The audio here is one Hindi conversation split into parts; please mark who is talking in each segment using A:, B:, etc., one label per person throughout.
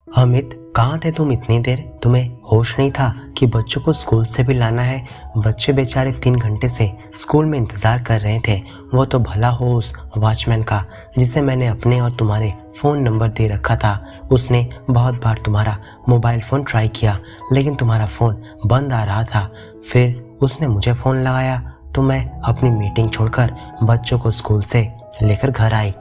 A: अमित, कहाँ थे तुम इतनी देर? तुम्हें होश नहीं था कि बच्चों को स्कूल से भी लाना है? बच्चे बेचारे 3 घंटे से स्कूल में इंतजार कर रहे थे। वो तो भला हो उस वॉचमैन का जिसे मैंने अपने और तुम्हारे फ़ोन नंबर दे रखा था। उसने बहुत बार तुम्हारा मोबाइल फ़ोन ट्राई किया, लेकिन तुम्हारा फ़ोन बंद आ रहा था। फिर उसने मुझे फ़ोन लगाया तो मैं अपनी मीटिंग छोड़कर बच्चों को स्कूल से लेकर घर आई।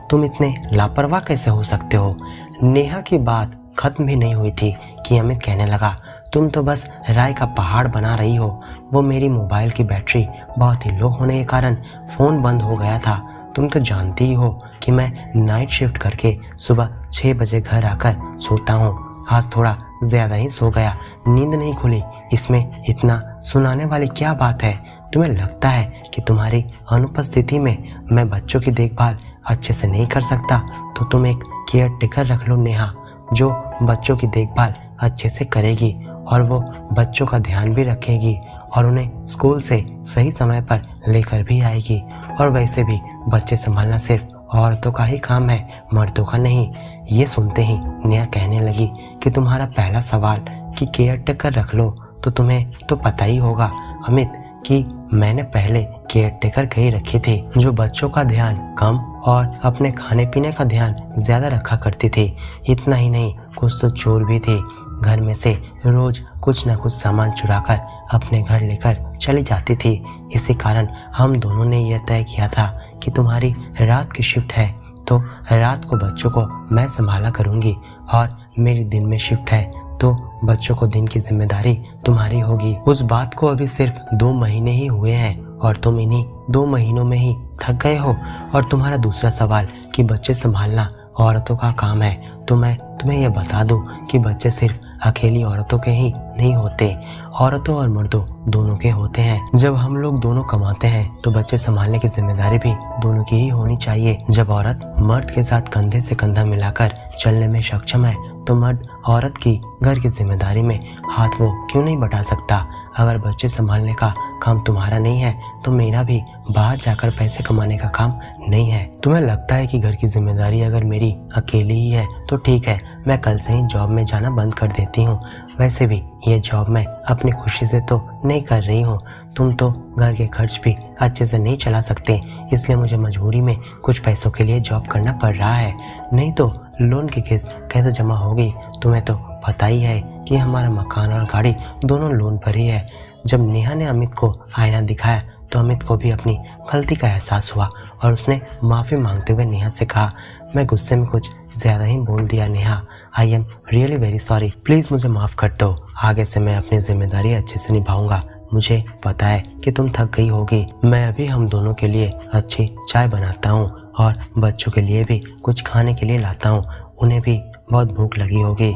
A: तुम इतने लापरवाह कैसे हो सकते हो? नेहा की बात खत्म भी नहीं हुई थी कि अमित कहने लगा, तुम तो बस राय का पहाड़ बना रही हो। वो मेरी मोबाइल की बैटरी बहुत ही लो होने के कारण फ़ोन बंद हो गया था। तुम तो जानती ही हो कि मैं नाइट शिफ्ट करके सुबह 6 बजे घर आकर सोता हूँ। आज थोड़ा ज़्यादा ही सो गया, नींद नहीं खुली। इसमें इतना सुनाने वाली क्या बात है? तुम्हें लगता है कि तुम्हारी अनुपस्थिति में मैं बच्चों की देखभाल अच्छे से नहीं कर सकता? तो तुम एक केयर टेकर रख लो नेहा, जो बच्चों की देखभाल अच्छे से करेगी और वो बच्चों का ध्यान भी रखेगी और उन्हें स्कूल से सही समय पर लेकर भी आएगी। और वैसे भी बच्चे संभालना सिर्फ औरतों का ही काम है, मर्दों का नहीं। ये सुनते ही नेहा कहने लगी कि तुम्हारा पहला सवाल कि केयर टेकर रख लो, तो तुम्हें तो पता ही होगा अमित कि मैंने पहले केयर टेकर कहीं रखी थी जो बच्चों का ध्यान कम और अपने खाने पीने का ध्यान ज़्यादा रखा करती थी। इतना ही नहीं, कुछ तो चोर भी थे। घर में से रोज कुछ न कुछ सामान चुराकर अपने घर लेकर चली जाती थी। इसी कारण हम दोनों ने यह तय किया था कि तुम्हारी रात की शिफ्ट है तो रात को बच्चों को मैं संभाला करूँगी और मेरी दिन में शिफ्ट है तो बच्चों को दिन की जिम्मेदारी तुम्हारी होगी। उस बात को अभी सिर्फ 2 महीने ही हुए हैं और तुम इन्हीं 2 महीनों में ही थक गए हो। और तुम्हारा दूसरा सवाल कि बच्चे संभालना औरतों का काम है, तो मैं तुम्हें यह बता दूं कि बच्चे सिर्फ अकेली औरतों के ही नहीं होते, औरतों और मर्दों दोनों के होते हैं। जब हम लोग दोनों कमाते हैं तो बच्चे संभालने की जिम्मेदारी भी दोनों की ही होनी चाहिए। जब औरत मर्द के साथ कंधे से कंधा मिलाकर चलने में सक्षम है तो मर्द औरत की घर की जिम्मेदारी में हाथ वो क्यों नहीं बटा सकता? अगर बच्चे संभालने का काम तुम्हारा नहीं है तो मेरा भी बाहर जाकर पैसे कमाने का काम नहीं है। तुम्हें लगता है कि घर की जिम्मेदारी अगर मेरी अकेली ही है तो ठीक है, मैं कल से ही जॉब में जाना बंद कर देती हूँ। वैसे भी ये जॉब मैं अपनी खुशी से तो नहीं कर रही हूँ। तुम तो घर के खर्च भी अच्छे से नहीं चला सकते, इसलिए मुझे मजबूरी में कुछ पैसों के लिए जॉब करना पड़ रहा है। नहीं तो लोन की किस्त कैसे जमा होगी? तुम्हें तो पता ही है कि हमारा मकान और गाड़ी दोनों लोन पर ही है। जब नेहा ने अमित को आईना दिखाया तो अमित को भी अपनी गलती का एहसास हुआ और उसने माफ़ी मांगते हुए नेहा से कहा, मैं गुस्से में कुछ ज़्यादा ही बोल दिया Neha, I am really very sorry, please मुझे माफ़ कर दो। आगे से मैं अपनी जिम्मेदारी अच्छे से निभाऊंगा। मुझे पता है कि तुम थक गई होगी। मैं अभी हम दोनों के लिए अच्छी चाय बनाता हूँ और बच्चों के लिए भी कुछ खाने के लिए लाता हूँ, उन्हें भी बहुत भूख लगी होगी।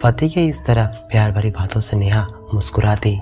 A: पति के इस तरह प्यार भरी बातों से नेहा मुस्कुरा दी।